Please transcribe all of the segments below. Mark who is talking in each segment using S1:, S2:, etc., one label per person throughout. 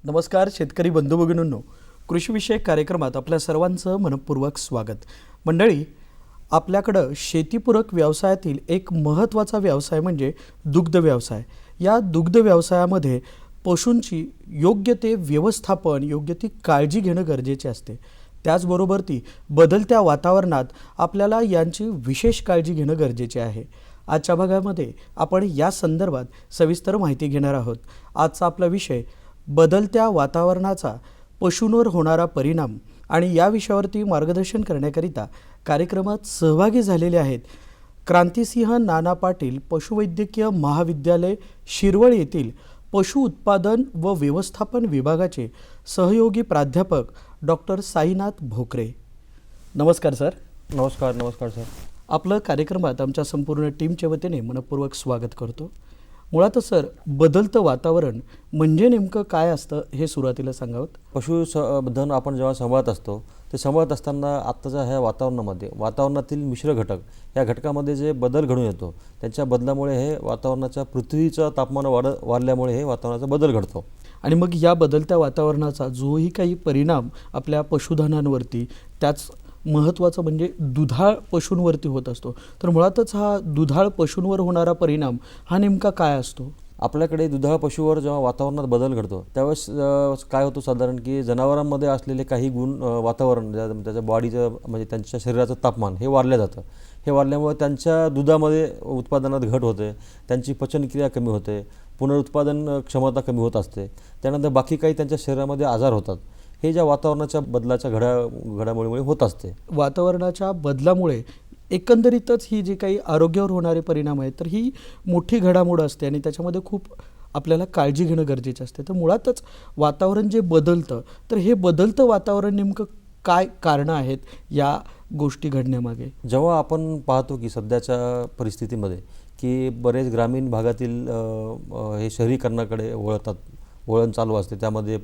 S1: नमस्कार शेतकरी बंधू भगिनींनो, कृषीविषयक कार्यक्रमात आपल्या सर्वांचं मनपूर्वक स्वागत. मंडळी, आपल्याकडं शेतीपूरक व्यवसायातील एक महत्त्वाचा व्यवसाय म्हणजे दुग्ध व्यवसाय. या दुग्ध व्यवसायामध्ये पशूंची योग्य ते व्यवस्थापन, योग्य ती काळजी घेणं गरजेचे असते. त्याचबरोबर ती बदलत्या वातावरणात आपल्याला यांची विशेष काळजी घेणं गरजेचे आहे. आजच्या भागामध्ये आपण या संदर्भात सविस्तर माहिती घेणार आहोत. आजचा आपला विषय बदलत्या वातावरणाचा पशूंवर होणारा परिणाम, आणि या विषयावरती मार्गदर्शन करण्याकरिता कार्यक्रमात सहभागी झालेले आहेत क्रांतिसिंह नाना पाटील पशुवैद्यकीय महाविद्यालय शिरवळ येथील पशु उत्पादन व व्यवस्थापन विभागाचे सहयोगी प्राध्यापक डॉक्टर साईनाथ भोकरे. नमस्कार सर.
S2: नमस्कार सर.
S1: आपलं कार्यक्रमात आमच्या संपूर्ण टीमच्या वतीने मनपूर्वक स्वागत करतो. मुळातच सर, बदलतं वातावरण म्हणजे नेमकं काय असतं हे सुरुवातीला सांगावं.
S2: पशुधन आपण जेव्हा सांभाळत असतो ते सांभाळत असताना आत्ताच्या ह्या वातावरणातील मिश्र घटक, या घटकामध्ये जे बदल घडून येतो त्यांच्या बदलामुळे हे वातावरणाच्या पृथ्वीचं तापमान वाढल्यामुळे हे वातावरणाचा बदल घडतो.
S1: आणि मग या बदलत्या वातावरणाचा जोही काही परिणाम आपल्या पशुधनांवरती, त्याच महत्त्वाचं म्हणजे दुधाळ पशूंवरती होत असतो. तर मुळातच हा दुधाळ पशूंवर होणारा परिणाम हा नेमका काय असतो?
S2: आपल्याकडे दुधाळ पशुवर जेव्हा वातावरणात बदल घडतो त्यावेळेस काय होतं साधारण की जनावरांमध्ये असलेले काही गुण वातावरण त्याच्या बॉडीचं म्हणजे त्यांच्या शरीराचं तापमान हे वाढलं जातं. हे वाढल्यामुळे त्यांच्या दुधामध्ये उत्पादनात घट होते, त्यांची पचनक्रिया कमी होते, पुनरुत्पादन क्षमता कमी होत असते. त्यानंतर बाकी काही त्यांच्या शरीरामध्ये आजार होतात. हे ज्या वातावरणाच्या बदलाच्या घडामोडीमुळे होत असते.
S1: वातावरणाच्या बदलामुळे एकंदरीतच ही जी काही आरोग्यावर होणारे परिणाम आहेत तर ही मोठी घडामोड असते आणि त्याच्यामध्ये खूप आपल्याला काळजी घेणं गरजेचं असते. तर मुळातच वातावरण जे बदलतं, तर हे बदलतं वातावरण नेमकं काय कारणं आहेत या गोष्टी घडण्यामागे?
S2: जेव्हा आपण पाहतो की सध्याच्या परिस्थितीमध्ये की बरेच ग्रामीण भागातील हे शहरीकरणाकडे वळण चालू असते. त्यामध्ये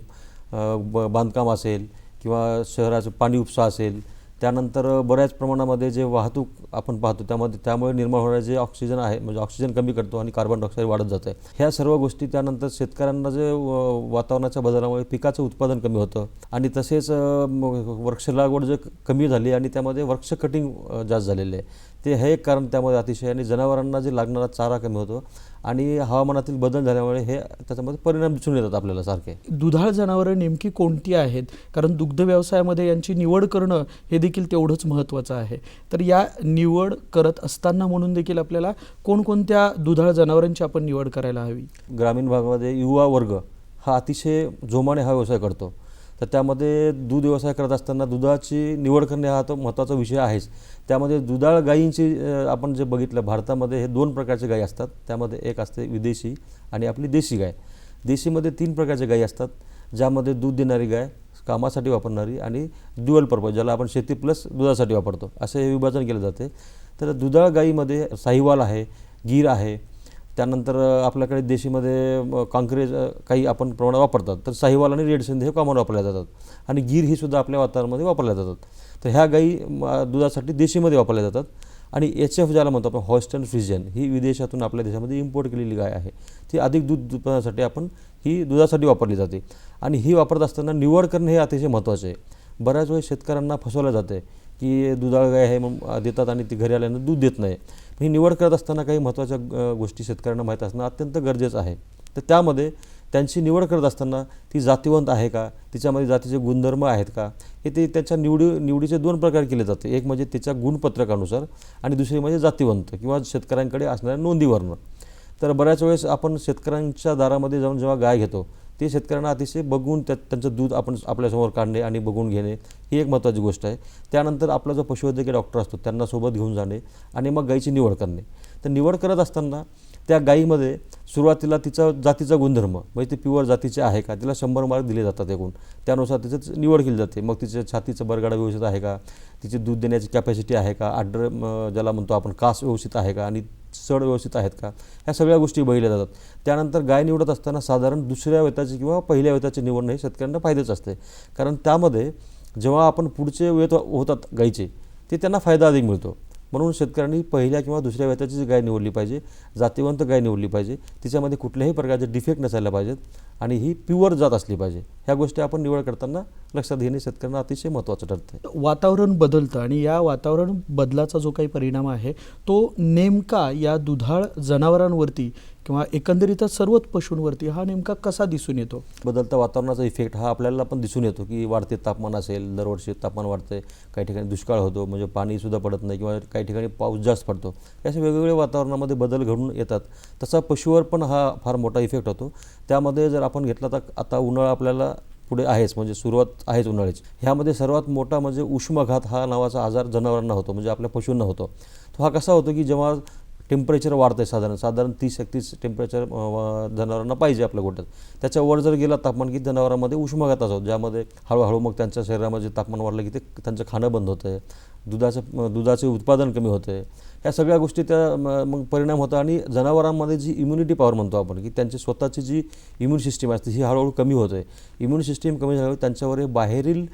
S2: बांधकाम असेल किंवा शहराचं पाणी उपसा असेल, त्यानंतर बऱ्याच प्रमाणामध्ये जे वाहतूक आपण पाहतो त्यामुळे निर्माण होणारे जे ऑक्सिजन आहे म्हणजे ऑक्सिजन कमी करतो आणि कार्बन डायऑक्साईड वाढत जातं. ह्या सर्व गोष्टी, त्यानंतर शेतकऱ्यांना जे वातावरणाच्या बदलामुळे पिकाचं उत्पादन कमी होतं आणि तसेच वृक्ष लागवड जे कमी झाली आणि त्यामध्ये वृक्ष कटिंग जास्त झालेले आहे, ते हे एक कारण त्यामध्ये अतिशय. आणि जनावरांना जे लागणारा चारा कमी होतो आणि हवामानातील बदल झाल्यामुळे हे त्याच्यामध्ये परिणाम दिसून येतात आपल्याला सारखे.
S1: दुधाळ जनावरं नेमकी कोणती आहेत? कारण दुग्ध व्यवसायामध्ये यांची निवड करणं हे देखील तेवढंच महत्त्वाचं आहे. तर या निवड करत असताना म्हणून देखील आपल्याला कोणकोणत्या दुधाळ जनावरांची आपण निवड करायला हवी?
S2: ग्रामीण भागामध्ये युवा वर्ग हा अतिशय जोमाने हा व्यवसाय करतो. तर त्यामध्ये दूध व्यवसाय करत असताना दुधाची निवड करणे हा तो महत्त्वाचा विषय आहेच. त्यामध्ये दुधाळ गायींची आपण जे बघितलं, भारतामध्ये हे 2 प्रकारचे गायी असतात. त्यामध्ये एक असते विदेशी आणि आपली देशी गाय. देशीमध्ये 3 प्रकारचे गायी असतात, ज्यामध्ये दूध देणारी गाय, कामासाठी वापरणारी आणि ड्युअल पर्पज ज्याला आपण शेती प्लस दुधासाठी वापरतो, असे हे विभाजन केले जाते. तर दुधाळ गायीमध्ये साहिवाल आहे, गीर आहे, त्यानंतर आपल्याकडे देशीमध्ये कांक्रेज काही आपण प्रमाणात वापरतात. तर साहिवाल आणि रेड सिंध हे कॉमन वापरल्या जातात आणि गीर ही सुद्धा आपल्या वातावरणामध्ये वापरल्या जातात. तर ह्या गायी दुधासाठी देशीमध्ये वापरल्या जातात. आणि HF ज्याला म्हणतो आपण, हॉल्स्टाईन फ्रिजियन, ही विदेशातून आपल्या देशामध्ये इम्पोर्ट केलेली गाय आहे. ती अधिक दूध उत्पादनासाठी आपण ही दुधासाठी वापरली जाते. आणि ही वापरत असताना निवड करणे हे अतिशय महत्त्वाचे आहे. बऱ्याच वेळेस शेतकऱ्यांना फसवलं जाते की दुधाळ गाय हे देतात आणि ती घरी आल्यानं दूध देत नाही. ही निवड करत असताना काही महत्त्वाच्या गोष्टी शेतकऱ्यांना माहीत असणं अत्यंत गरजेचं आहे. तर त्यामध्ये त्यांची निवड करत असताना ती जातिवंत आहे का, तिच्यामध्ये जातीचे गुणधर्म आहेत का, हे ते त्याच्या निवडीचे 2 प्रकार केले जाते. एक म्हणजे त्याच्या गुणपत्रकानुसार आणि दुसरी म्हणजे जातिवंत किंवा शेतकऱ्यांकडे असणाऱ्या नोंदीवरनं. तर बऱ्याच वेळेस आपण शेतकऱ्यांच्या दारामध्ये जाऊन जेव्हा गाय घेतो ते शेतकऱ्यांना अतिशय बघून त्यांचं दूध आपण आपल्यासमोर काढणे आणि बघून घेणे ही एक महत्त्वाची गोष्ट आहे. त्यानंतर आपला जो पशुवैद्यकीय डॉक्टर असतो त्यांना सोबत घेऊन जाणे आणि मग गायीची निवड करणे. तर निवड करत असताना त्या गायीमध्ये सुरुवातीला तिचा जातीचा गुणधर्म म्हणजे ती प्युअर जातीचे आहे का, तिला 100 मार्क दिले जातात एकूण, त्यानुसार तिचं निवड केली जाते. मग तिच्या छातीचं बरगाडा व्यवस्थित आहे का, तिची दूध देण्याची कॅपॅसिटी आहे का, आड्र ज्याला म्हणतो आपण कास व्यवस्थित आहे का, आणि सड व्यवस्थित आहेत का, ह्या सगळ्या गोष्टी बघितल्या जातात. त्यानंतर गाय निवडत असताना साधारण दुसऱ्या वेताची किंवा पहिल्या वेताची निवडणं हे शेतकऱ्यांना फायद्याचं असते. कारण त्यामध्ये जेव्हा आपण पुढचे वेत होतात गायीचे ते त्यांना फायदा अधिक मिळतो. म्हणून शेतकऱ्यांनी पहिल्या किंवा दुसऱ्या वेताची जी गाय निवडली पाहिजे, जातीवंत गाय निवडली पाहिजे, तिच्यामध्ये कुठल्याही प्रकारचे डिफेक्ट नसायला पाहिजेत आणि ही प्युअर जात असली पाहिजे. ह्या गोष्टी आपण निवड करताना लक्षात घेणे शेतकऱ्यांना अतिशय महत्त्वाचं ठरते.
S1: वातावरण बदलतं आणि या वातावरण बदलाचा जो काही परिणाम आहे तो नेमका या दुधाळ जनावरांवरती किंवा एकंदरीतच सर्वच पशूंवरती हा नेमका कसा दिसून येतो?
S2: बदलता वातावरणाचा इफेक्ट हा आपल्याला पण दिसून येतो की वाढते तापमान असेल, दरवर्षी तापमान वाढते, काही ठिकाणी दुष्काळ होतो, म्हणजे पाणीसुद्धा पडत नाही किंवा काही ठिकाणी पाऊस जास्त पडतो. असे वेगवेगळे वातावरणामध्ये बदल घडून येतात. तसा पशुवर पण हा फार मोठा इफेक्ट होतो. त्यामध्ये जर आपण घेतला तर आता उन्हाळा आपल्याला पुढे आहेच, म्हणजे सुरुवात आहेच उन्हाळ्याची. ह्यामध्ये सर्वात मोठा म्हणजे उष्माघात हा नावाचा आजार जनावरांना होतो, म्हणजे आपल्या पशूंना होतो. तो हा कसा होतो की जेव्हा टेम्परेचर वाढतं आहे, साधारण 30-31 टेम्परेचर जनावरांना पाहिजे आपल्या गोट्यात, त्याच्यावर जर गेला तापमान की जनावरांमध्ये उष्माघाताचा होतो, ज्यामध्ये हळूहळू मग त्यांच्या शरीरामध्ये तापमान वाढलं की ते त्यांचं खाणं बंद होतं आहे, दुधाचे उत्पादन कमी होतं आहे. ह्या सगळ्या गोष्टी त्या मग परिणाम होतात आणि जनावरांमध्ये जी इम्युनिटी पॉवर म्हणतो आपण की त्यांची स्वतःची जी इम्युन सिस्टीम असते ही हळूहळू कमी होत आहे. इम्युन सिस्टीम कमी झाल्यावर त्यांच्यावर बाहेरील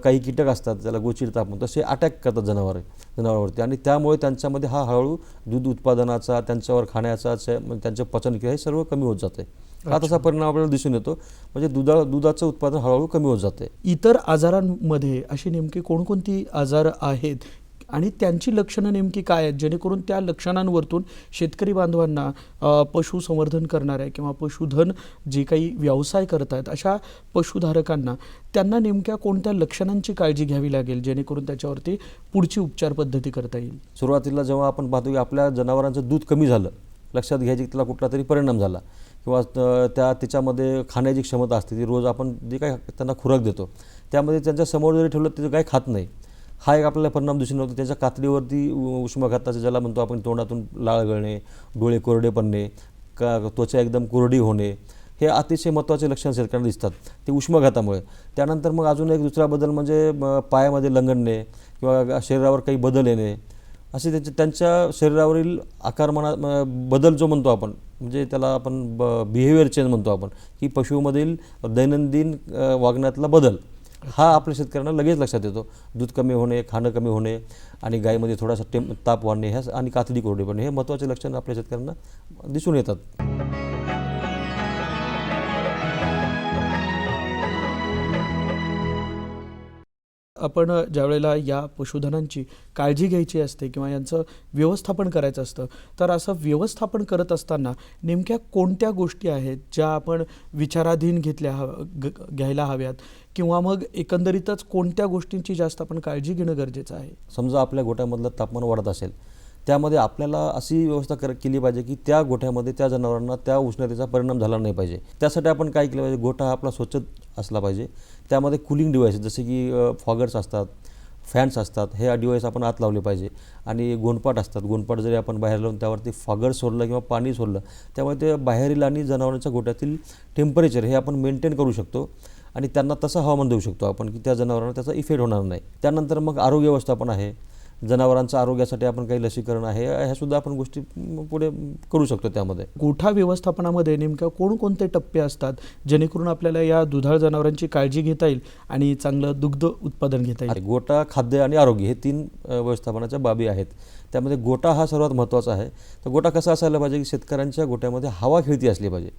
S2: काही कीटक असतात, त्याला गोचिड ताप म्हणतो, तसे अटॅक करतात जनावरांवरती आणि त्यामुळे त्यांच्यामध्ये हा हळूहळू दूध उत्पादनाचा, त्यांच्यावर खाण्याचा, त्यांचे पचनक्रिया हे सर्व कमी होत जाते. हा तसा परिणाम आपल्याला दिसून येतो, म्हणजे दुधाचं उत्पादन हळूहळू कमी होत जाते.
S1: इतर आजारांमध्ये अशी नेमकी कोणकोणती आजार आहेत आणि त्यांची लक्षणं नेमकी काय आहेत, जेणेकरून त्या लक्षणांवरतून शेतकरी बांधवांना पशुसंवर्धन करणाऱ्या किंवा पशुधन जे काही व्यवसाय करत आहेत अशा पशुधारकांना त्यांना नेमक्या कोणत्या लक्षणांची काळजी घ्यावी लागेल जेणेकरून त्याच्यावरती पुढची उपचार पद्धती करता येईल?
S2: सुरुवातीला जेव्हा आपण पाहतो की आपल्या जनावरांचं दूध कमी झालं, लक्षात घ्यायची की त्याला कुठला तरी परिणाम झाला किंवा त्याच्यामध्ये खाण्याची क्षमता असते, ती रोज आपण जे काही त्यांना खुराक देतो त्यामध्ये त्यांच्या समोर जरी ठेवलं ते काही खात नाही, हा एक आपल्याला परिणाम दिसून येतो. त्याच्या कातडीवरती उष्माघाताचं ज्याला म्हणतो आपण तोंडातून लाळ गळणे, डोळे कोरडे पडणे, त्वचा एकदम कोरडी होणे, हे अतिशय महत्त्वाचे लक्षण शेतकऱ्यांना दिसतात ते उष्माघातामुळे. त्यानंतर मग अजून एक दुसरा बदल म्हणजे पायामध्ये लंगडणे किंवा शरीरावर काही बदल येणे, असे त्यांच्या शरीरावरील आकारमाना बदल जो म्हणतो आपण, म्हणजे त्याला आपण बिहेवियर चेंज म्हणतो आपण, की पशुमधील दैनंदिन वागण्यातला बदल हा आपल्या शेतकऱ्यांना लगेच लक्षात येतो. दूध कमी होणे, खाणं कमी होणे आणि गायीमध्ये थोडासा ताप वाढणे ह्या आणि कातडी कोरडे पडणे हे महत्त्वाचे लक्षण आपल्या शेतकऱ्यांना दिसून येतात.
S1: आपण ज्यावेळेला या पशुधनांची काळजी घ्यायची असते किंवा यांचं व्यवस्थापन करायचं असतं, तर असं व्यवस्थापन करत असताना नेमक्या कोणत्या गोष्टी आहेत ज्या आपण विचाराधीन घ्यायला हव्यात किंवा मग एकंदरीतच कोणत्या गोष्टींची जास्त आपण काळजी घेणं गरजेचं आहे?
S2: समजा आपल्या गोठ्यामधलं तापमान वाढत असेल, त्यामध्ये आपल्याला अशी व्यवस्था केली पाहिजे की त्या गोठ्यामध्ये त्या जनावरांना त्या उष्णतेचा परिणाम झाला नाही पाहिजे. त्यासाठी आपण काय केलं पाहिजे, गोठा आपला स्वच्छ असला पाहिजे. त्यामध्ये कूलिंग डिव्हाइसेस जसे की फॉगर्स असतात, फॅन्स असतात, हे डिव्हाइस आपण आत लावले पाहिजे. आणि गोंडपाट असतात, गोंडपाट जरी आपण बाहेर लावून त्यावरती फॉगर सोडलं किंवा पाणी सोडलं त्यामुळे ते बाहेरील आणि जनावरांच्या गोठ्यातील टेम्परेचर हे आपण मेंटेन करू शकतो आणि त्यांना तसं हवामान देऊ शकतो आपण की त्या जनावरांना त्याचा इफेक्ट होणार नाही. त्यानंतर मग आरोग्य व्यवस्थापन आहे, जनावरांच्या आरोग्यासाठी आपण काही लसीकरण आहे, ह्या सुद्धा आपण गोष्टी पुढे करू शकतो. त्यामध्ये
S1: गोठा व्यवस्थापनामध्ये नेमक्या कोणकोणते टप्पे असतात जेणेकरून आपल्याला या दुधाळ जनावरांची काळजी घेता येईल आणि चांगलं दुग्ध उत्पादन घेता येईल?
S2: गोठा, खाद्य आणि आरोग्य हे 3 व्यवस्थापनाच्या बाबी आहेत. त्यामध्ये गोठा हा सर्वात महत्त्वाचा आहे. तर गोठा कसा असायला पाहिजे की शेतकऱ्यांच्या गोठ्यामध्ये हवा खेळती असली पाहिजे.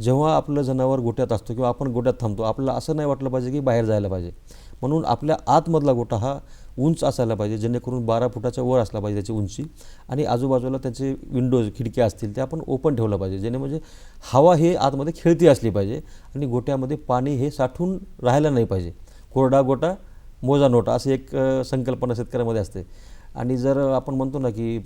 S2: जेव्हा आपलं जनावर गोठ्यात असतो किंवा आपण गोठ्यात थांबतो, आपल्याला असं नाही वाटलं पाहिजे की बाहेर जायला पाहिजे. म्हणून आपल्या आतमधला गोठा हा उंच असायला पाहिजे, जेणेकरून 12 फुटाच्या वर असला पाहिजे त्याची उंची, आणि आजूबाजूला त्याचे विंडोज, खिडक्या असतील ते आपण ओपन ठेवलं पाहिजे, जेणे म्हणजे हवा हे आतमध्ये खेळती असली पाहिजे आणि गोठ्यामध्ये पाणी हे साठून राहायला नाही पाहिजे. कोरडा गोठा मोजा नोटा अशी एक संकल्पना शेतकऱ्यामध्ये असते. आणि जर आपण म्हणतो ना की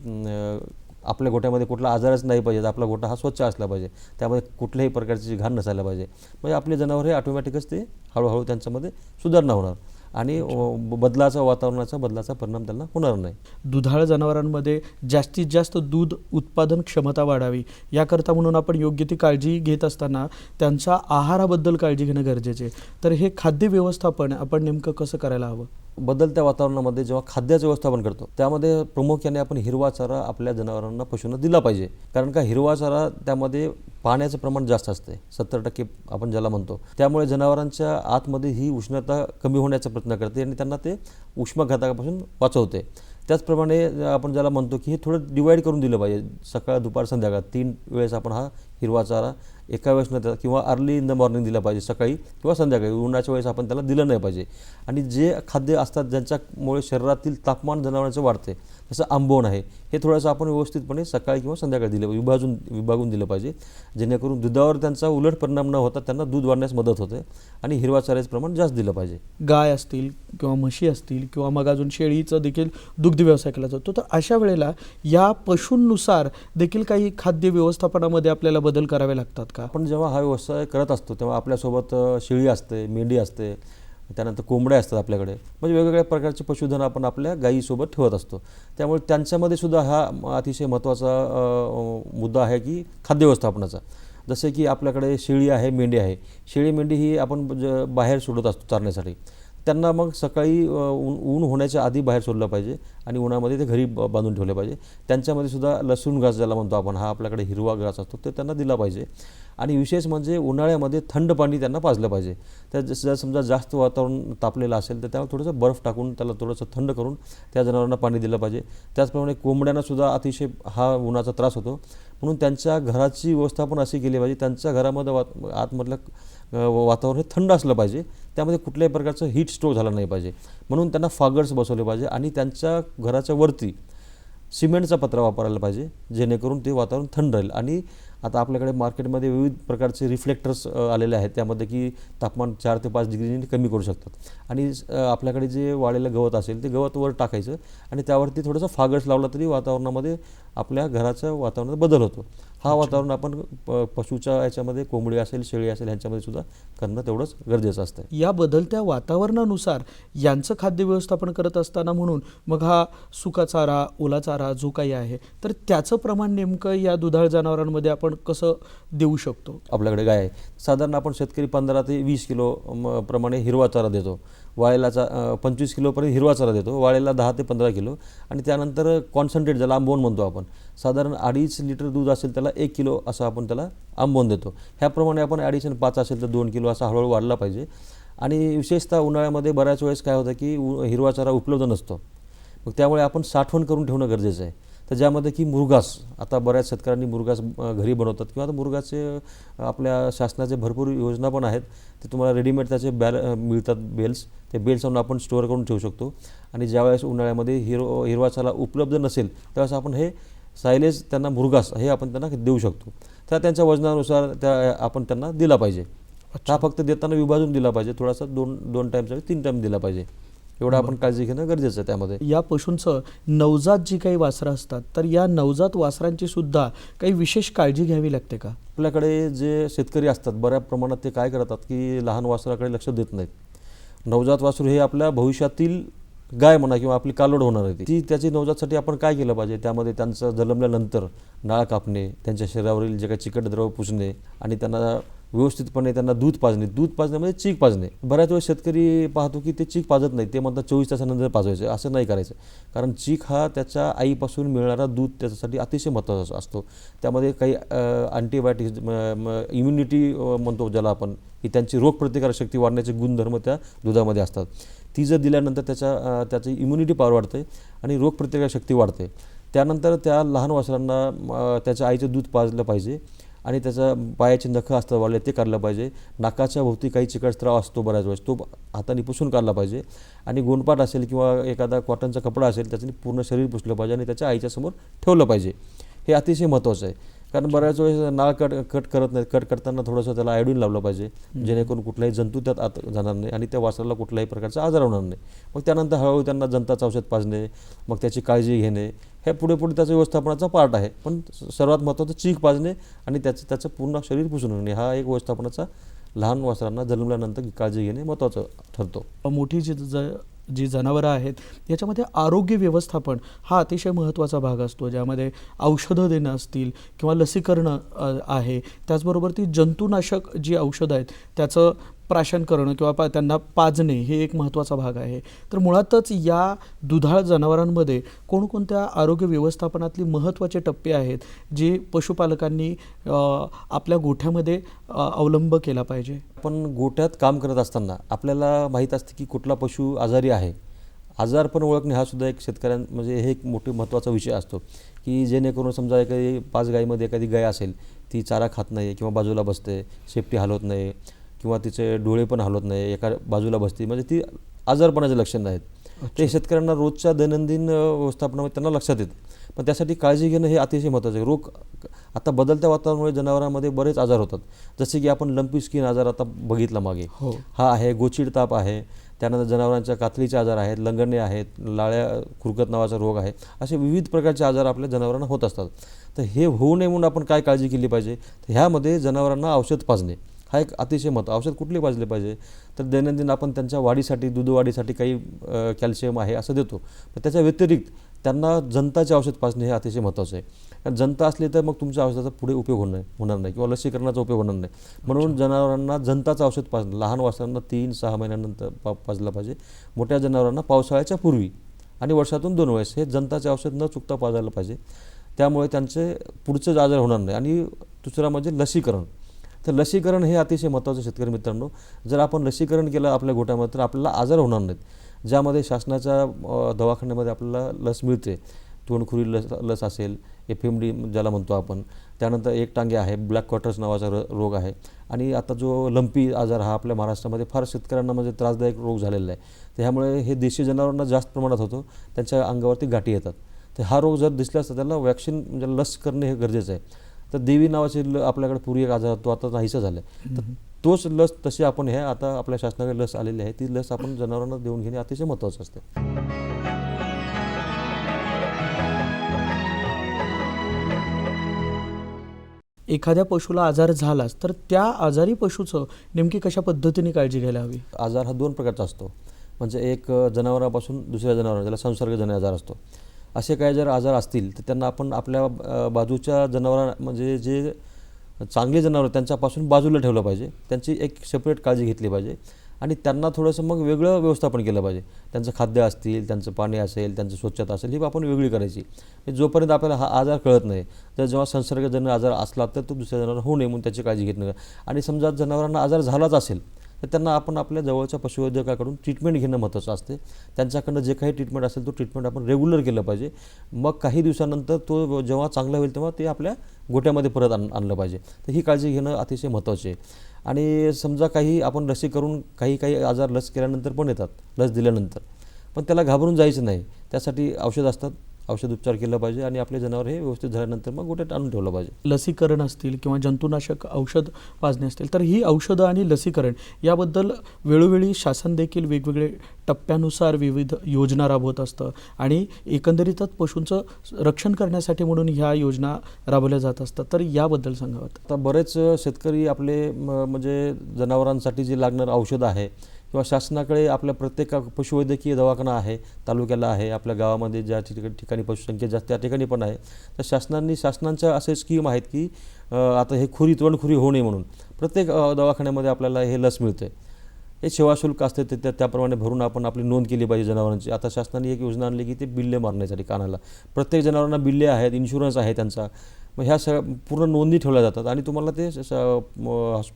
S2: आपल्या गोठ्यामध्ये कुठला आजारच नाही पाहिजे, आपला गोठा हा स्वच्छ असला पाहिजे, त्यामध्ये कुठल्याही प्रकारची घाण नसायला पाहिजे, म्हणजे आपले जनावर हे ऑटोमॅटिकच ते हळूहळू त्यांच्यामध्ये सुधारणा होणार. आणि वातावरणाचा बदलाचा परिणाम त्यांना होणार नाही.
S1: दुधाळ जनावरांमध्ये जास्तीत जास्त दूध उत्पादन क्षमता वाढावी याकरता म्हणून आपण योग्य ती काळजी घेत असताना त्यांच्या आहाराबद्दल काळजी घेणं गरजेचे आहे. तर हे खाद्य व्यवस्थापन आपण नेमकं कसं करायला हवं?
S2: बदलत्या वातावरणामध्ये जेव्हा खाद्याचं व्यवस्थापन करतो त्यामध्ये प्रामुख्याने आपण हिरवा चारा आपल्या जनावरांना पशूंना दिला पाहिजे. कारण का हिरवा चारा त्यामध्ये पाण्याचं प्रमाण जास्त असते, 70% आपण ज्याला म्हणतो. त्यामुळे जनावरांच्या आतमध्ये ही उष्णता कमी होण्याचा प्रयत्न करते आणि त्यांना ते उष्माघातापासून वाचवते. त्याचप्रमाणे आपण ज्याला म्हणतो की हे थोडं डिवाईड करून दिलं पाहिजे, सकाळ दुपार संध्याकाळ 3 वेळेस आपण हा हिरवा चारा एका वेळेस न किंवा अर्ली इन द मॉर्निंग दिला पाहिजे, सकाळी किंवा संध्याकाळी. उन्हाच्या वेळेस आपण त्याला दिलं नाही पाहिजे. आणि जे खाद्य असतात ज्यांच्यामुळे शरीरातील तापमान जनावरांचं वाढते, जसं आंबवण आहे, हे थोडंसं आपण व्यवस्थितपणे सकाळी किंवा संध्याकाळी दिलं विभागून दिलं पाहिजे, जेणेकरून दुधावर त्यांचा उलट परिणाम न होता त्यांना दूध वाढण्यास मदत होते. आणि हिरवा चाऱ्याचं प्रमाण जास्त दिलं पाहिजे.
S1: गाय असतील किंवा म्हशी असतील किंवा मग अजून शेळीचं देखील दुग्ध व्यवसाय केला जातो, तर अशा वेळेला या पशूंनुसार देखील काही खाद्य व्यवस्थापनामध्ये आपल्याला बदल करावे लागतात का?
S2: आपण जेव्हा हा व्यवसाय करत असतो तेव्हा आपल्यासोबत शेळी असते, मेंढी असते, त्यानंतर कोंबड्या असतात आपल्याकडे. म्हणजे वेगवेगळ्या प्रकारचे पशुधन आपण आपल्या गायीसोबत ठेवत असतो. त्यामुळे त्यांच्यामध्ये सुद्धा हा अतिशय महत्त्वाचा मुद्दा आहे की खाद्य व्यवस्थापनाचा. जसे की आपल्याकडे शेळी आहे, मेंढी आहे. शेळी मेंढी ही आपण बाहेर सोडत असतो चारण्यासाठी. त्यांना मग सकाळी ऊन होण्याच्या आधी बाहेर सोडलं पाहिजे आणि उन्हामध्ये ते घरी बांधून ठेवले पाहिजे. त्यांच्यामध्ये सुद्धा लसूण घास ज्याला म्हणतो आपण, हा आपल्याकडे हिरवा घास असतो, ते त्यांना दिला पाहिजे. आणि विशेष म्हणजे उन्हाळ्यामध्ये थंड पाणी त्यांना पाजलं पाहिजे. तर जर समजा जास्त वातावरण तापलेलं असेल तर त्यावर थोडंसं बर्फ टाकून त्याला थोडंसं थंड करून त्या जनावरांना पाणी दिलं पाहिजे. त्याचप्रमाणे कोंबड्यांनासुद्धा अतिशय हा उन्हाचा त्रास होतो, म्हणून त्यांच्या घराची व्यवस्थापन अशी केली पाहिजे, त्यांच्या घरामध्ये आतमधलं वातावरण हे थंड असलं पाहिजे, त्यामध्ये कुठल्याही प्रकारचं हीट स्ट्रोक झाला नाही पाहिजे. म्हणून त्यांना फागर्स बसवले पाहिजे आणि त्यांच्या घराच्या वरती सिमेंटचा पत्रा वापरायला पाहिजे, जेणेकरून ते वातावरण थंड राहील. आणि आता आपल्याकडे मार्केटमध्ये विविध प्रकारचे रिफ्लेक्टर्स आलेले आहेत, त्यामध्ये की तापमान 4 ते 5 डिग्रीने कमी करू शकतात. आणि आपल्याकडे जे वाळलेलं गवत असेल ते गवत वर टाकायचं आणि त्यावरती थोडंसं फागर्स लावला तरी वातावरणामध्ये आपल्या घराच्या वातावरणात बदल होतो. हा वातावरण आपण पशुच्या याच्यामध्ये कोंबडी असेल, शेळी असेल, ह्यांच्यामध्ये सुद्धा करणं तेवढंच गरजेचं असतं.
S1: या बदलत्या वातावरणानुसार यांचं खाद्य व्यवस्थापन करत असताना म्हणून मग हा सुका चारा, ओला चारा जो काही आहे, तर त्याचं प्रमाण नेमकं या दुधाळ जनावरांमध्ये आपण कसं देऊ शकतो?
S2: आपल्याकडे गाय आहे, साधारण आपण शेतकरी 15 ते 20 किलो प्रमाणे हिरवा चारा देतो. वाळेलाचा 25 किलोपर्यंत हिरवा चारा देतो, वाळेला 10 ते 15 किलो. आणि त्यानंतर कॉन्सन्ट्रेट ज्याला आंबवण म्हणतो आपण, साधारण 2.5 लिटर दूध असेल त्याला 1 किलो असं आपण त्याला आंबवण देतो. ह्याप्रमाणे आपण ॲडिशन 5 असेल तर 2 किलो असा हळूहळू वाढला पाहिजे. आणि विशेषतः उन्हाळ्यामध्ये बऱ्याच वेळेस काय होतं की हिरवा चारा उपलब्ध नसतो, मग त्यामुळे आपण साठवण करून ठेवणं गरजेचं आहे. तर ज्यामध्ये की मुरघास, आता बऱ्याच शेतकऱ्यांनी मुरघास घरी बनवतात किंवा आता मुरघासचे आपल्या शासनाचे भरपूर योजना पण आहेत. ते तुम्हाला रेडीमेड त्याचे मिळतात बेल्स, ते बेल्स आणून आपण स्टोअर करून ठेवू शकतो. आणि ज्यावेळेस उन्हाळ्यामध्ये हिरवा चारा उपलब्ध नसेल त्यावेळेस आपण हे सायलेज त्यांना मुरघास हे आपण त्यांना देऊ शकतो. त्या त्यांच्या वजनानुसार आपण त्यांना दिला पाहिजे. हा फक्त देताना विभाजून दिला पाहिजे, थोडासा 2 टाईमचा 3 टाईम दिला पाहिजे. एवढं आपण काळजी घेणं गरजेचं आहे त्यामध्ये.
S1: या पशूंचं नवजात जी काही वासरं असतात, तर या नवजात वासरांची सुद्धा काही विशेष काळजी घ्यावी लागते का?
S2: आपल्याकडे जे शेतकरी असतात बऱ्याच प्रमाणात ते काय करतात की लहान वासराकडे लक्ष देत नाहीत. नवजात वासरू हे आपल्या भविष्यातील गाय म्हणा किंवा आपली कालोड होणार आहे ती त्याची नवजातसाठी आपण काय केलं पाहिजे, त्यामध्ये त्यांचं जन्मल्यानंतर नाळ कापणे, त्यांच्या शरीरावरील जे काही चिकट द्रव पुसणे आणि त्यांना व्यवस्थितपणे त्यांना दूध पाजण्यामध्ये चीक पाजणे. बऱ्याच वेळेस शेतकरी पाहतो की ते चीक पाजत नाही, ते म्हणतात 24 तासानंतर पाजवायचं. असं नाही करायचं, कारण चीक हा त्याच्या आईपासून मिळणारा दूध त्याच्यासाठी अतिशय महत्त्वाचा असतो. त्यामध्ये काही अँटीबायोटिक्स, इम्युनिटी म्हणतो ज्याला आपण, की त्यांची रोगप्रतिकारक शक्ती वाढण्याचे गुणधर्म त्या दुधामध्ये असतात. ती जर दिल्यानंतर त्याची इम्युनिटी पॉवर वाढते आणि रोगप्रतिकारक शक्ती वाढते. त्यानंतर त्या लहान वासरांना त्याच्या आईचं दूध पाजलं पाहिजे आणि त्याचा पायाचे नखं असतात वाढले ते काढलं पाहिजे. नाकाच्या भोवती काही चिकट स्त्राव असतो बऱ्याच वेळेस, तो हाताने पुसून काढला पाहिजे. आणि गोंडपाट असेल किंवा एखादा कॉटनचा कपडा असेल त्याच्याने पूर्ण शरीर पुसलं पाहिजे आणि त्याच्या आईच्या समोर ठेवलं पाहिजे. हे अतिशय महत्त्वाचं आहे, कारण बऱ्याच वेळेस नाळ कट करत नाहीत. कट करताना थोडंसं त्याला आयोडीन लावलं पाहिजे, जेणेकरून कुठलाही जंतू त्यात आत जाणार नाही आणि त्या वासराला कुठल्याही प्रकारचा आजार होणार नाही. मग त्यानंतर हळूहळू त्यांना जंताचं औषध पाजणे, मग त्याची काळजी घेणे, हे पुढे त्याचं व्यवस्थापनाचा पार्ट आहे. पण सर्वात महत्त्वाचं चीक पाजणे आणि त्याचं पूर्ण शरीर पुसून घेणे हा एक व्यवस्थापनाचा लहान वासरांना जन्मल्यानंतर काळजी घेणे महत्त्वाचं ठरतो.
S1: मोठी जी जनावरं आहेत याच्यामध्ये आरोग्य व्यवस्थापन हा अतिशय महत्त्वाचा भाग असतो, ज्यामध्ये औषधं देणं असतील किंवा लसीकरणं आहे, त्याचबरोबर ती जंतुनाशक जी औषधं आहेत त्याचं प्राशन करणं किंवा त्यांना पाजणे हे एक महत्त्वाचा भाग आहे. तर मुळातच या दुधाळ जनावरांमध्ये कोणकोणत्या आरोग्य व्यवस्थापनातली महत्त्वाचे टप्पे आहेत जे पशुपालकांनी आपल्या गोठ्यामध्ये अवलंब केला पाहिजे?
S2: आपण गोठ्यात काम करत असताना आपल्याला माहीत असते की कुठला पशु आजारी आहे. आजारपण ओळखणे हा सुद्धा एक म्हणजे हे एक मोठी महत्त्वाचा विषय असतो की जेणेकरून समजा एखादी 5 गायीमध्ये एखादी गाय असेल, ती चारा खात नाही किंवा बाजूला बसते, शेपटी हलवत नाही किंवा तिचे डोळे पण हलवत नाही, एका बाजूला बसते, म्हणजे ती आजारपणाचे लक्षण आहेत. ते शेतकऱ्यांना रोजच्या दैनंदिन व्यवस्थापनामध्ये त्यांना लक्षात येतं. पण त्यासाठी काळजी घेणं हे अतिशय महत्त्वाचं आहे. रोग आता बदलत्या वातावरणामुळे जनावरांमध्ये बरेच आजार होतात, जसे की आपण लंपी स्किन आजार आता बघितला मागे, हा आहे, गोचिड ताप आहे, त्यानंतर जनावरांच्या कातळीचे आजार आहेत, लंगणे आहेत, लाळ्या खुरकत नावाचा रोग आहे, असे विविध प्रकारचे आजार आपल्या जनावरांना होत असतात. तर हे होऊ नये म्हणून आपण काय काळजी केली पाहिजे, तर ह्यामध्ये जनावरांना औषध पाजणे हा एक अतिशय महत्त्व. औषध कुठले पाजले पाहिजे, तर दैनंदिन आपण त्यांच्या वाढीसाठी, दूध वाढीसाठी काही कॅल्शियम आहे असं देतो, पण त्याच्या व्यतिरिक्त त्यांना जंताचे औषध पाजणे हे अतिशय महत्त्वाचं आहे. कारण जंत असले तर मग तुमच्या औषधाचा पुढे उपयोग होणार नाही किंवा लसीकरणाचा उपयोग होणार नाही. म्हणून जनावरांना जंताचं औषध पाजणं, लहान वासरांना 3-6 महिन्यानंतर पाजलं पाहिजे. मोठ्या जनावरांना पावसाळ्याच्या पूर्वी आणि वर्षातून 2 वेळेस हे जंताचे औषध न चुकता पाजायला पाहिजे. त्यामुळे त्यांचे पुढचे आजार होणार नाही. आणि दुसरा म्हणजे लसीकरण. तर लसीकरण हे अतिशय महत्त्वाचं शेतकरी मित्रांनो. जर आपण लसीकरण केलं आपल्या गोठ्यामध्ये तर आपल्याला आजार होणार नाहीत. ज्यामध्ये शासनाच्या दवाखान्यामध्ये आपल्याला लस मिळते, तोंडखुरी लस असेल, FMD ज्याला म्हणतो आपण, त्यानंतर एक टांगे आहे, ब्लॅक क्वार्टर्स नावाचा रोग आहे, आणि आता जो लंपी आजार हा आपल्या महाराष्ट्रामध्ये फार शेतकऱ्यांना म्हणजे त्रासदायक रोग झालेला आहे. त्यामुळे हे देशी जनावरांना जास्त प्रमाणात होतो, त्यांच्या अंगावरती गाठी येतात. तर हा रोग जर दिसला असता त्याला वॅक्सिन म्हणजे लस करणे हे गरजेचं आहे. तर देवी नावाची आपल्याकडे पूर्वी एक आजार तो आता नाहीसा झाला आहे. तर तोच लस तशी आपण हे आता आपल्या शासनाकडे लस आलेली आहे, ती लस आपण जनावरांना देऊन घेणे अतिशय महत्त्वाचं असते.
S1: एखाद्या पशुला आजार झालाच तर त्या आजारी पशुचं नेमकी कशा पद्धतीने काळजी घ्यायला हवी?
S2: आजार हा 2 प्रकारचा असतो. म्हणजे एक जनावरापासून दुसऱ्या जनावराला, ज्याला संसर्गजन्य आजार असतो. असे काही जर आजार असतील तर त्यांना आपण आपल्या बाजूच्या म्हणजे जे चांगले जनावर त्यांच्यापासून बाजूला ठेवलं पाहिजे. त्यांची एक सेपरेट काळजी घेतली पाहिजे आणि त्यांना थोडंसं मग वेगळं व्यवस्थापन केलं पाहिजे. त्यांचं खाद्य असतील, त्यांचं पाणी असेल, त्यांचं स्वच्छता असेल, ही आपण वेगळी करायची. जोपर्यंत आपल्याला हा आजार कळत नाही, तर जेव्हा संसर्गजन्य आजार असला तर तो दुसऱ्या जनावरांना होऊ नये म्हणून त्याची काळजी घेणं. आणि समजा जनावरांना आजार झालाच असेल तर त्यांना आपण आपल्या जवळच्या पशुवैद्यकाकडून ट्रीटमेंट घेणं महत्त्वाचं असते. त्यांच्याकडनं जे काही ट्रीटमेंट असेल तो ट्रीटमेंट आपण रेग्युलर केलं पाहिजे. मग काही दिवसानंतर तो जेव्हा चांगला होईल तेव्हा ते आपल्या गोठ्यामध्ये परत आणलं पाहिजे. तर ही काळजी घेणं अतिशय महत्त्वाची आहे. आणि समजा काही आपण लसी करून काही आजार लस केल्यानंतर पण येतात, लस दिल्यानंतर, पण त्याला घाबरून जायचं नाही. त्यासाठी औषध असतात, औषध उपचार केला पाहिजे आणि आपले जनावर हे व्यवस्थित झाल्यानंतर मग गोठ्यात आणून ठेवलं पाहिजे.
S1: लसीकरण असतील किंवा जंतुनाशक औषध पाजणे असतील, तर ही औषधं आणि लसीकरण याबद्दल वेळोवेळी शासन देखील वेगवेगळे टप्प्यानुसार विविध योजना राबवत असतं आणि एकंदरीतच पशूंचं रक्षण करण्यासाठी म्हणून ह्या योजना राबवल्या जात असतात. तर याबद्दल सांगावं.
S2: आता बरेच शेतकरी आपले म्हणजे जनावरांसाठी जे लागणारं औषध आहे किंवा शासनाकडे आपल्या प्रत्येक पशुवैद्यकीय दवाखाना आहे, तालुक्याला आहे, आपल्या गावामध्ये ज्या ठिकाणी पशुसंख्या जास्त त्या ठिकाणी पण आहे. तर शासनांच्या असे स्कीम आहेत की आता हे तोंडखुरी होऊ नये म्हणून प्रत्येक दवाखान्यामध्ये आपल्याला हे लस मिळते. हे सेवाशुल्क असते, ते त्याप्रमाणे भरून आपण आपली नोंद केली पाहिजे जनावरांची. आता शासनाने एक योजना आणली की ते बिल्ले मारण्यासाठी कानाला प्रत्येक जनावरांना बिल्ले आहेत, इन्शुरन्स आहे त्यांचा. मग ह्या पूर्ण नोंदी ठेवल्या जातात आणि तुम्हाला ते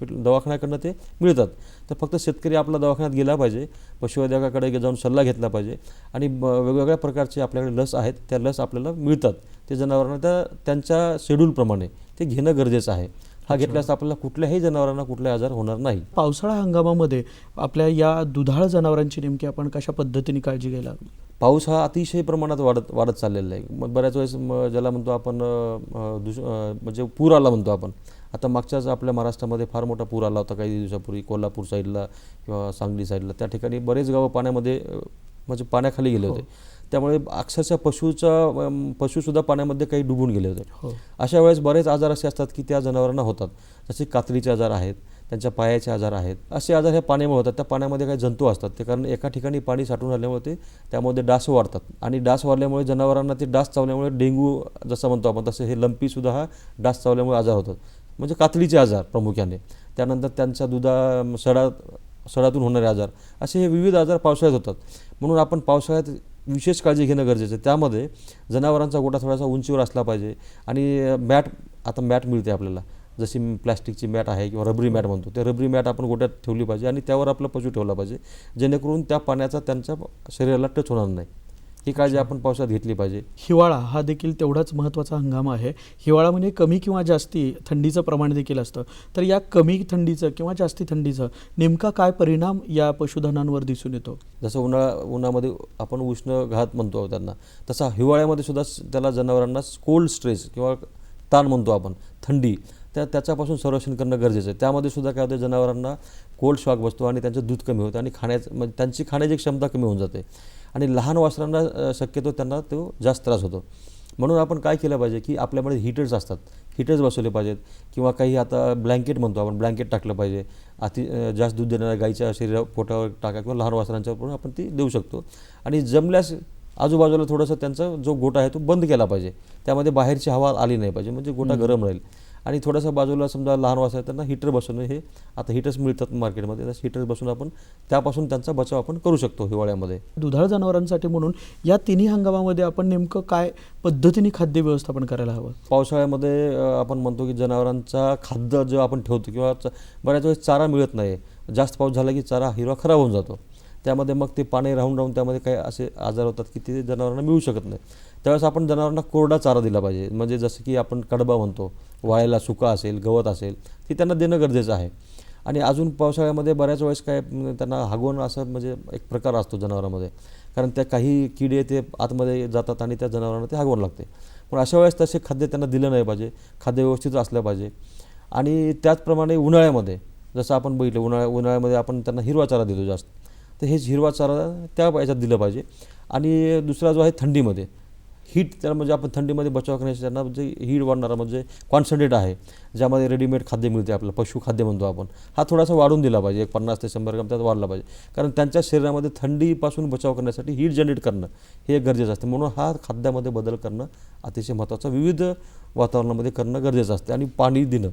S2: दवाखान्याकडनं ते मिळतात. तर फक्त शेतकरी आपला दवाखान्यात गेला पाहिजे, पशुवैद्यकाकडे जाऊन सल्ला घेतला पाहिजे आणि वेगवेगळ्या प्रकारचे आपल्याकडे लस आहेत, त्या लस आपल्याला मिळतात. ते जनावरांना त्यांच्या शेड्यूलप्रमाणे ते घेणं गरजेचं आहे. हा घेतल्यास आपल्याला कुठल्याही जनावरांना कुठलाही आजार होणार नाही. पावसाळा
S1: हंगामामध्ये आपल्या या दुधाळ जनावरांची नेमकी आपण कशा पद्धतीने काळजी घ्यायला हवी?
S2: पाऊस हा अतिशय प्रमाणात वाढत चाललेला आहे. मग बऱ्याच वेळेस ज्याला म्हणतो आपण म्हणजे पूर आला म्हणतो आपण. आता मागच्याच आपल्या महाराष्ट्रामध्ये फार मोठा पूर आला होता काही दिवसापूर्वी, कोल्हापूर साईडला किंवा सांगली साईडला. त्या ठिकाणी बरेच गावं पाण्यामध्ये म्हणजे पाण्याखाली गेले होते. त्यामुळे अक्षरशः पशुसुद्धा पाण्यामध्ये काही डुबून गेले होते. अशा वेळेस बरेच आजार असे असतात की त्या जनावरांना होतात, जसे कातळीचे आजार आहेत, त्यांच्या पायाचे आजार आहेत, असे आजार हे पाण्यामुळे होतात. त्या पाण्यामध्ये काही जंतू असतात ते, कारण एका ठिकाणी पाणी साठून राहिल्यामुळे ते त्यामध्ये डास वाढतात आणि डास वाढल्यामुळे जनावरांना ते डास चावल्यामुळे डेंग्यू जसं म्हणतो आपण तसं हे लंपीसुद्धा हा डास चावल्यामुळे आजार होतात, म्हणजे कातडीचे आजार प्रामुख्याने. त्यानंतर त्यांच्या सडातून होणारे आजार, असे हे विविध आजार पावसाळ्यात होतात. म्हणून आपण पावसाळ्यात विशेष काळजी घेणं गरजेचं आहे. त्यामध्ये जनावरांचा गोठा थोडासा उंचीवर असला पाहिजे आणि आता मॅट मिळते आपल्याला, जशी प्लॅस्टिकची मॅट आहे किंवा रबरी मॅट म्हणतो, ते रबरी मॅट आपण गोठ्यात ठेवली पाहिजे आणि त्यावर आपला पशु ठेवला पाहिजे, जेणेकरून त्या पाण्याचा त्यांच्या शरीराला टच होणार नाही. ही काळजी आपण पावसाळ्यात घेतली पाहिजे.
S1: हिवाळा हा देखील तेवढाच महत्त्वाचा हंगाम आहे. हिवाळा म्हणजे कमी किंवा जास्ती थंडीचं प्रमाण देखील असतं. तर या कमी थंडीचं किंवा जास्ती थंडीचं नेमका काय परिणाम या पशुधनांवर दिसून येतो?
S2: जसं उन्हामध्ये आपण उष्ण घात म्हणतो त्यांना, तसा हिवाळ्यामध्ये सुद्धा त्याला जनावरांना कोल्ड स्ट्रेस किंवा ताण म्हणतो आपण, थंडी, त्याच्यापासून संरक्षण करणं गरजेचं आहे. त्यामध्ये सुद्धा काय होतं, जनावरांना कोल्ड शॉक बसतो आणि त्यांचं दूध कमी होतं आणि म्हणजे त्यांची खाण्याची क्षमता कमी होऊन जाते आणि लहान वासरांना शक्यतो त्यांना तो जास्त त्रास होतो. म्हणून आपण काय केलं पाहिजे की आपल्यामध्ये हीटर्स असतात, हीटर्स बसवले पाहिजेत किंवा काही आता ब्लँकेट म्हणतो आपण, ब्लँकेट टाकलं पाहिजे. जास्त दूध देणाऱ्या गाईच्या पोटावर टाका किंवा लहान वासरांच्या पण आपण ती देऊ शकतो. आणि जमल्यास आजूबाजूला थोडंसं त्यांचा जो गोठा आहे तो बंद केला पाहिजे, त्यामध्ये बाहेरची हवा आली नाही पाहिजे, म्हणजे गोठा गरम राहील. आणि थोडंसं बाजूला समजा लहान वासर आहे त्यांना हीटर बसवणं, हे आता हीटर्स मिळतात मार्केटमध्ये, तसं हीटर्स बसून आपण त्यापासून त्यांचा बचाव आपण करू शकतो हिवाळ्यामध्ये.
S1: दुधाळ जनावरांसाठी म्हणून या तिन्ही हंगामामध्ये आपण नेमकं काय पद्धतीने खाद्य व्यवस्थापन करायला हवं?
S2: पावसाळ्यामध्ये आपण म्हणतो की जनावरांचा खाद्य जो आपण ठेवतो किंवा बऱ्याच वेळेस चारा मिळत नाही, जास्त पाऊस झाला की चारा हिरवा खराब होऊन जातो, त्यामध्ये मग ते पाणी राहून त्यामध्ये काही असे आजार होतात की ते जनावरांना मिळू शकत नाही. त्यावेळेस आपण जनावरांना कोरडा चारा दिला पाहिजे, म्हणजे जसं की आपण कडबा म्हणतो, वाळेला सुका असेल, गवत असेल, ती त्यांना देणं गरजेचं आहे. आणि अजून पावसाळ्यामध्ये बऱ्याच वेळेस काय त्यांना हागवण असं म्हणजे एक प्रकार असतो जनावरांमध्ये, कारण त्या काही किडे ते आतमध्ये जातात आणि त्या जनावरांना ते हागवण लागते. पण अशा वेळेस तसे खाद्य त्यांना दिलं नाही पाहिजे, खाद्य व्यवस्थित असलं पाहिजे. आणि त्याचप्रमाणे उन्हाळ्यामध्ये जसं आपण बघितलं, उन्हाळ्यामध्ये आपण त्यांना हिरवा चारा देतो जास्त, तर हेच हिरवा चारा त्या याच्यात दिलं पाहिजे. आणि दुसरा जो आहे थंडीमध्ये हीट, त्याला म्हणजे आपण थंडीमध्ये बचाव करण्यासाठी त्यांना म्हणजे हीट वाढणारा म्हणजे कॉन्सन्ट्रेट आहे, ज्यामध्ये रेडीमेड खाद्य मिळते आपलं, पशुखाद्य म्हणतो आपण, हा थोडासा वाढून दिला पाहिजे, 50 ते 100 ग्रॅम त्यात वाढला पाहिजे, कारण त्यांच्या शरीरामध्ये थंडीपासून बचाव करण्यासाठी हीट जनरेट करणं हे गरजेचं असते. म्हणून हा खाद्यामध्ये बदल करणं अतिशय महत्त्वाचं, विविध वातावरणामध्ये करणं गरजेचं असते. आणि पाणी देणं,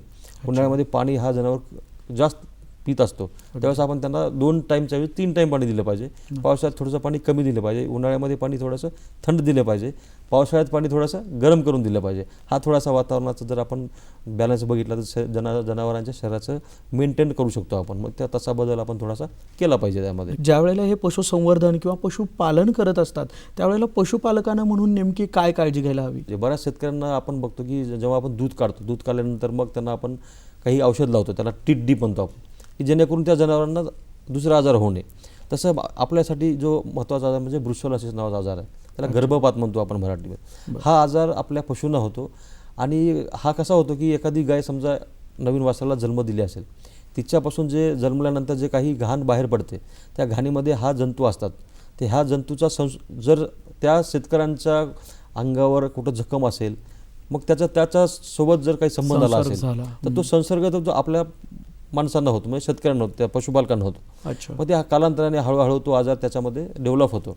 S2: उन्हाळ्यामध्ये पाणी हा जनावर जास्त पित असतो, त्यावेळेस आपण त्यांना 2 टाईमच्या ऐवजी 3 टाईम पाणी दिलं पाहिजे. पावसाळ्यात थोडंसं पाणी कमी दिलं पाहिजे, उन्हाळ्यामध्ये पाणी थोडंसं थंड दिलं पाहिजे, पावसाळ्यात पाणी थोडंसं गरम करून दिलं पाहिजे. हा थोडासा वातावरणाचा जर आपण बॅलन्स बघितला तर जनावरांच्या शरीराचं मेंटेन करू शकतो आपण, मग तसा बदल आपण थोडासा केला पाहिजे त्यामध्ये.
S1: ज्या वेळेला हे पशुसंवर्धन किंवा पशुपालन करत असतात त्यावेळेला पशुपालकांना म्हणून नेमकी काय काळजी घ्यायला हवी?
S2: बऱ्याच शेतकऱ्यांना आपण बघतो की जेव्हा आपण दूध काढतो, दूध काढल्यानंतर मग त्यांना आपण काही औषध लावतो, त्याला टीट म्हणतो आपण, की जेणेकरून त्या जनावरांना दुसरा आजार होऊ नये. तसं आपल्यासाठी जो महत्त्वाचा आजार म्हणजे ब्रुसेलोसिस नावाचा आजार आहे, त्याला गर्भपात म्हणतो आपण मराठीमध्ये. हा आजार आपल्या पशूंना होतो आणि हा कसा होतो की एखादी गाय समजा नवीन वासराला जन्म दिली असेल, तिच्यापासून जे जन्मल्यानंतर जे काही घाण बाहेर पडते, त्या घाणीमध्ये हा जंतू असतात. ते ह्या जंतूचा जर त्या शेतकऱ्यांच्या अंगावर कुठं जखम असेल, मग त्याच्यासोबत जर काही संबंध आला असेल तर तो संसर्ग जो आपल्या माणसांना होतो, म्हणजे शेतकऱ्यांना होतो, त्या पशुपालकांना होतो. मग त्या कालांतराने हळूहळू तो आजार त्याच्यामध्ये डेव्हलप होतो.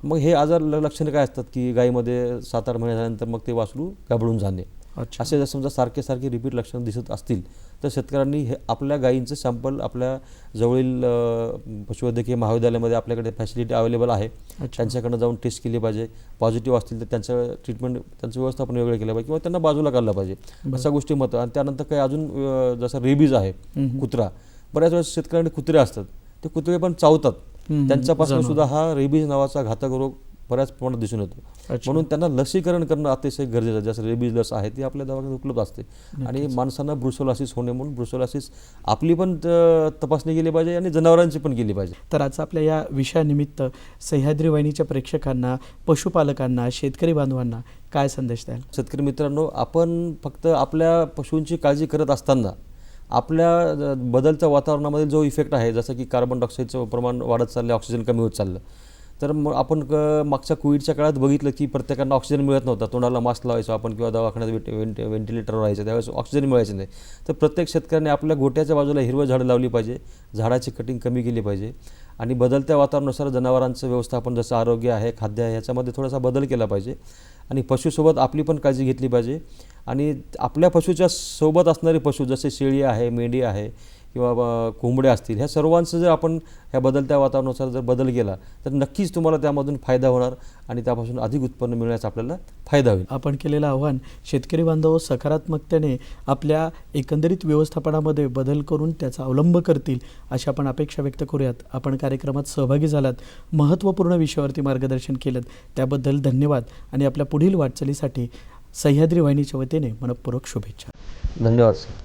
S2: मग हे आजार लक्षणे काय असतात की गायीमध्ये 7-8 महिने झाल्यानंतर मग ते वासरू गाबळून जाणे, असे जर समजा सारखे रिपीट लक्षणं दिसत असतील तर शेतकऱ्यांनी हे आपल्या गायींचं सॅम्पल आपल्या जवळील पशुवैद्यकीय महाविद्यालयामध्ये आपल्याकडे फॅसिलिटी अवेलेबल आहे, त्यांच्याकडनं जाऊन टेस्ट केली पाहिजे. पॉझिटिव्ह असतील तर त्यांचं ट्रीटमेंट, त्यांचं व्यवस्थापन वेगळं केलं पाहिजे किंवा त्यांना बाजूला काढलं पाहिजे, अशा गोष्टी मत. आणि त्यानंतर काही अजून जसं रेबीज आहे, कुत्रा, बऱ्याच वेळेस शेतकऱ्यांकडे कुत्रे असतात, ते कुत्रे पण चावतात, त्यांच्यापासून सुद्धा हा रेबीज नावाचा घातक रोग बऱ्याच प्रमाणात दिसून येतो. म्हणून त्यांना लसीकरण करणं अतिशय गरजेचं आहे. जसं रेबीज लस आहे ती आपल्या दवाखान्यात उपलब्ध असते. आणि माणसांना ब्रुसेलोसिस होणे म्हणून ब्रुसेलोसिस आपली पण तपासणी केली पाहिजे आणि जनावरांची पण केली पाहिजे.
S1: तर आज आपल्या या विषयानिमित्त सह्याद्री वाहिनीच्या प्रेक्षकांना, पशुपालकांना, शेतकरी बांधवांना काय संदेश द्याल?
S2: शेतकरी मित्रांनो, आपण फक्त आपल्या पशूंची काळजी करत असताना आपल्या बदलत्या वातावरणामध्ये जो इफेक्ट आहे, जसं की कार्बन डायऑक्साईडचं प्रमाण वाढत चाललं, ऑक्सिजन कमी होत चाललं, तर मग आपण मागच्या कोविडच्या काळात बघितलं की प्रत्येकांना ऑक्सिजन मिळत नव्हता, तोंडाला मास्क लावायचो आपण किंवा दवाखान्यात व्हेंटिलेटर राहायचं, त्यावेळेस ऑक्सिजन मिळायचं नाही. तर प्रत्येक शेतकऱ्याने आपल्या गोट्याच्या बाजूला हिरवं झाडं लावली पाहिजे, झाडाची कटिंग कमी केली पाहिजे आणि बदलत्या वातावरणानुसार जनावरांचं व्यवस्थापन जसं आरोग्य आहे, खाद्य आहे, ह्याच्यामध्ये थोडासा बदल केला पाहिजे आणि पशुसोबत आपली पण काळजी घेतली पाहिजे. आणि आपल्या पशुच्या सोबत असणारे पशु जसे शेळी आहे, मेंढी आहे किंवा कोंबड्या असतील, ह्या सर्वांचं जर आपण ह्या बदलत्या वातावरणानुसार जर बदल केला तर नक्कीच तुम्हाला त्यामधून फायदा होणार आणि त्यापासून अधिक उत्पन्न मिळण्याचा आपल्याला फायदा होईल.
S1: आपण केलेलं आव्हान शेतकरी बांधव सकारात्मकतेने आपल्या एकंदरीत व्यवस्थापनामध्ये बदल करून त्याचा अवलंब करतील अशा आपण अपेक्षा व्यक्त करूयात. आपण कार्यक्रमात सहभागी झालात, महत्त्वपूर्ण विषयावरती मार्गदर्शन केलं, त्याबद्दल धन्यवाद आणि आपल्या पुढील वाटचालीसाठी सह्याद्री वाहिनीच्या वतीने मनपूर्वक शुभेच्छा.
S2: धन्यवाद सर.